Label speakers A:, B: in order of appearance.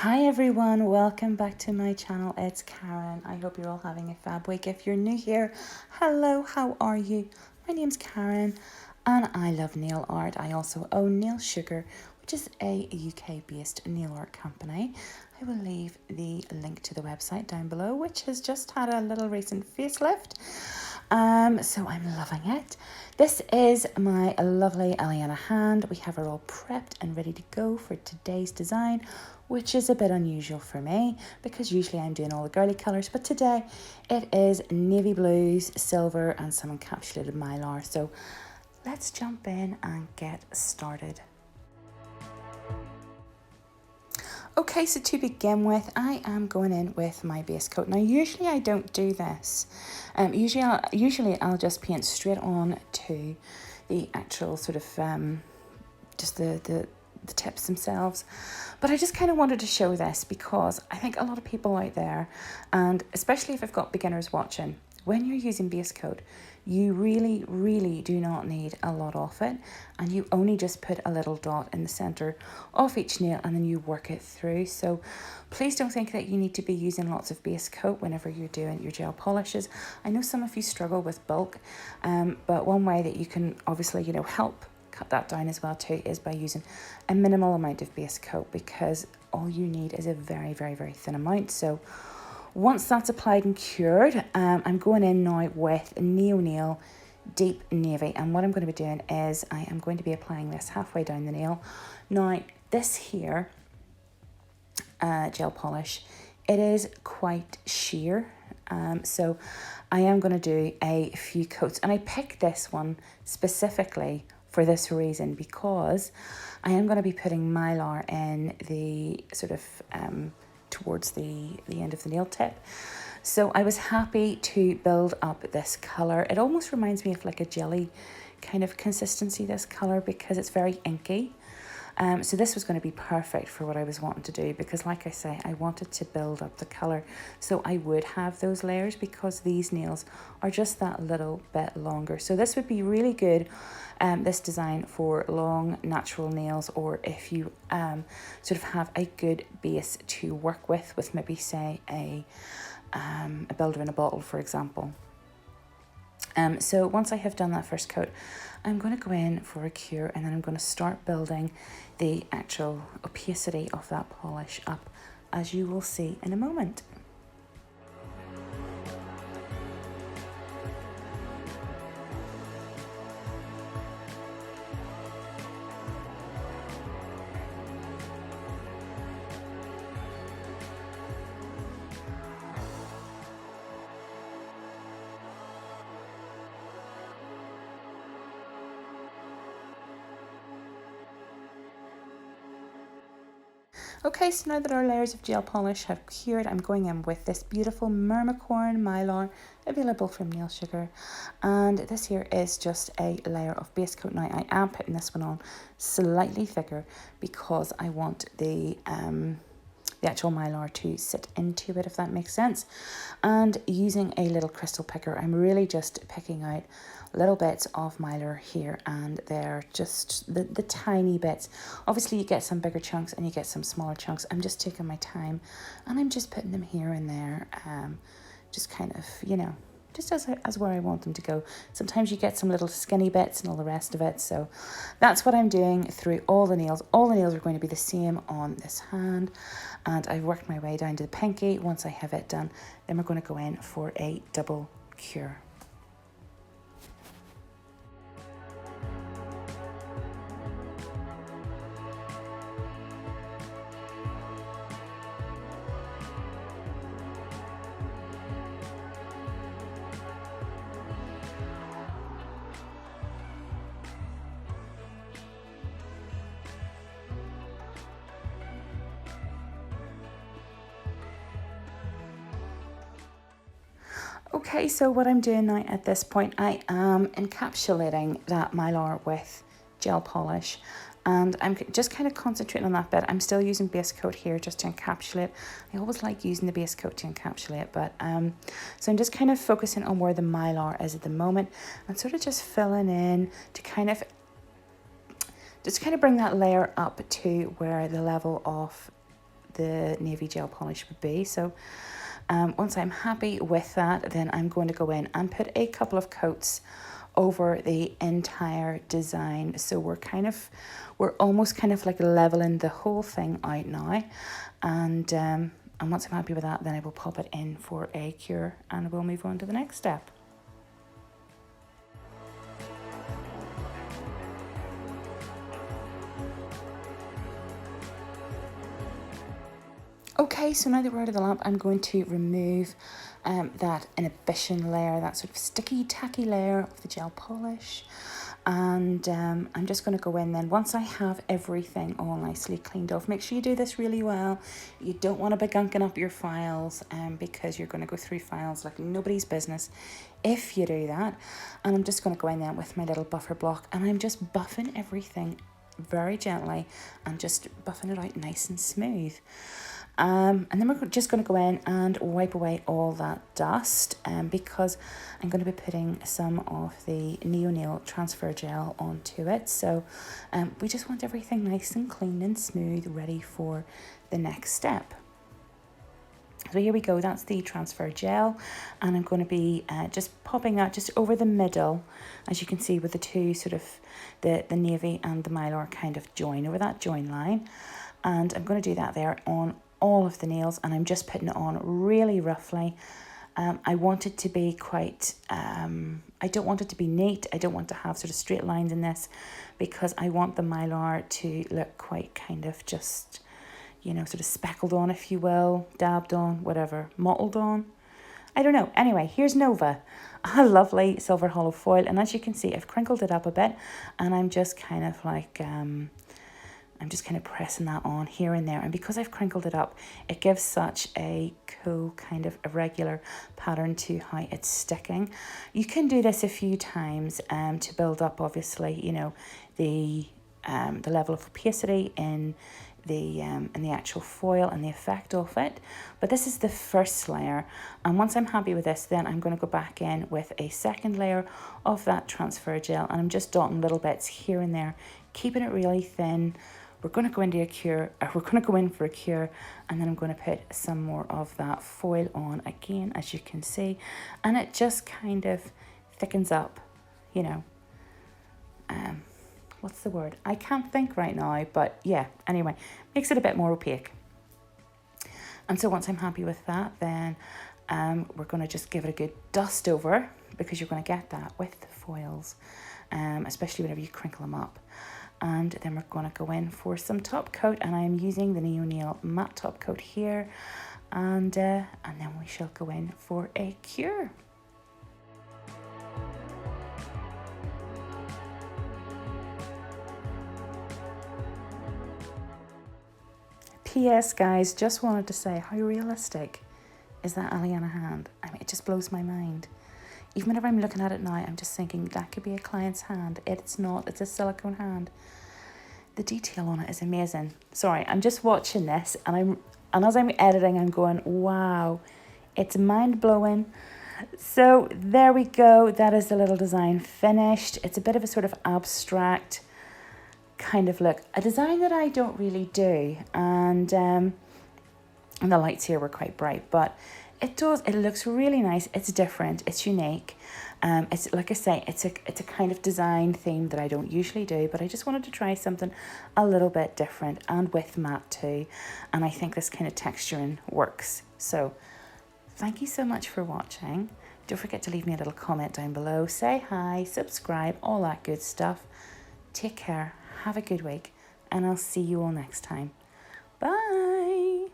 A: Hi everyone, welcome back to my channel. It's Karen. I hope you're all having a fab week. If you're new here, hello, how are you? My name's Karen and I love nail art. I also own Nail Sugar, which is a UK based nail art company. I will leave the link to the website down below, which has just had a little recent facelift. So I'm loving it. This is my lovely Eliana hand. We have her all prepped and ready to go for today's design, which is a bit unusual for me because usually I'm doing all the girly colours, but today it is navy blues, silver and some encapsulated Mylar. So let's jump in and get started. Okay, so to begin with, I am going in with my base coat. Now, usually I don't do this. Usually I'll just paint straight on to the actual sort of just the tips themselves. But I just kind of wanted to show this because I think a lot of people out there, and especially if I've got beginners watching, when you're using base coat, you really do not need a lot of it, and you only just put a little dot in the center of each nail and then you work it through. So please don't think that you need to be using lots of base coat whenever you're doing your gel polishes. I know some of you struggle with bulk, but one way that you can obviously, help cut that down as well too is by using a minimal amount of base coat, because all you need is a very thin amount. So once that's applied and cured, I'm going in now with Neo Nail Deep Navy, and what I'm going to be doing is I am going to be applying this halfway down the nail. Now this here gel polish, it is quite sheer, so I am going to do a few coats, and I picked this one specifically for this reason because I am going to be putting Mylar in the sort of towards the end of the nail tip. So I was happy to build up this colour. It almost reminds me of like a jelly kind of consistency, this colour, because it's very inky. So this was going to be perfect for what I was wanting to do, because like I say, I wanted to build up the colour so I would have those layers, because these nails are just that little bit longer. So this would be really good, this design, for long natural nails, or if you sort of have a good base to work with maybe say a builder in a bottle, for example. So once I have done that first coat, I'm going to go in for a cure, and then I'm going to start building the actual opacity of that polish up, as you will see in a moment. Okay, so now that our layers of gel polish have cured, I'm going in with this beautiful Mermicorn Mylar, available from Nail Sugar. And this here is just a layer of base coat. Now I am putting this one on slightly thicker because I want the actual Mylar to sit into it, if that makes sense. And using a little crystal picker, I'm really just picking out little bits of Mylar here and there, just the tiny bits. Obviously you get some bigger chunks and you get some smaller chunks. I'm just taking my time and I'm just putting them here and there, just kind of, just as where I want them to go. Sometimes you get some little skinny bits and all the rest of it. So that's what I'm doing through all the nails. All the nails are going to be the same on this hand. And I've worked my way down to the pinky. Once I have it done, then we're going to go in for a double cure. Okay, so what I'm doing now at this point, I am encapsulating that Mylar with gel polish, and I'm just kind of concentrating on that bit. I'm still using base coat here just to encapsulate. I always like using the base coat to encapsulate, but so I'm just kind of focusing on where the Mylar is at the moment and sort of just filling in to kind of bring that layer up to where the level of the navy gel polish would be. So once I'm happy with that, then I'm going to go in and put a couple of coats over the entire design. So we're almost kind of like leveling the whole thing out now. And once I'm happy with that, then I will pop it in for a cure and we'll move on to the next step. Okay, so now that we're out of the lamp, I'm going to remove that inhibition layer, that sort of sticky, tacky layer of the gel polish. And I'm just going to go in then, once I have everything all nicely cleaned off. Make sure you do this really well. You don't want to be gunking up your files because you're going to go through files like nobody's business if you do that. And I'm just going to go in there with my little buffer block and I'm just buffing everything very gently and just buffing it out nice and smooth. And then we're just going to go in and wipe away all that dust because I'm going to be putting some of the Neweer transfer gel onto it. So we just want everything nice and clean and smooth, ready for the next step. So here we go, that's the transfer gel, and I'm going to be just popping that just over the middle, as you can see, with the two sort of the navy and the Mylar kind of join over that join line. And I'm going to do that there on all of the nails, and I'm just putting it on really roughly. I want it to be quite, I don't want it to be neat. I don't want to have sort of straight lines in this because I want the Mylar to look quite kind of just, you know, sort of speckled on, if you will, dabbed on, whatever, mottled on. I don't know. Anyway, here's Nova, a lovely silver hollow foil. And as you can see, I've crinkled it up a bit and I'm just kind of like, I'm just kind of pressing that on here and there. And because I've crinkled it up, it gives such a cool kind of irregular pattern to how it's sticking. You can do this a few times to build up, obviously, you know, the level of opacity in the actual foil and the effect of it. But this is the first layer. And once I'm happy with this, then I'm going to go back in with a second layer of that transfer gel. And I'm just dotting little bits here and there, keeping it really thin. We're going to go into a cure, we're going to go in for a cure, and then I'm going to put some more of that foil on again, as you can see, and it just kind of thickens up, you know, what's the word? I can't think right now, but yeah, anyway, makes it a bit more opaque. And so once I'm happy with that, then we're going to just give it a good dust over, because you're going to get that with the foils, especially whenever you crinkle them up. And then we're going to go in for some top coat, and I'm using the Neweer matte top coat here, and then we shall go in for a cure. P.S. guys, just wanted to say, how realistic is that Aliana hand? I mean, it just blows my mind. Even whenever I'm looking at it now, I'm just thinking that could be a client's hand. It's not, it's a silicone hand. The detail on it is amazing. Sorry, I'm just watching this and as I'm editing, I'm going, wow, it's mind-blowing. So there we go. That is the little design finished. It's a bit of a sort of abstract kind of look. A design that I don't really do. And the lights here were quite bright, but it looks really nice. It's different, it's unique. It's like I say, it's a kind of design theme that I don't usually do, but I just wanted to try something a little bit different and with matte too. And I think this kind of texturing works. So thank you so much for watching. Don't forget to leave me a little comment down below. Say hi, subscribe, all that good stuff. Take care, have a good week, and I'll see you all next time. Bye.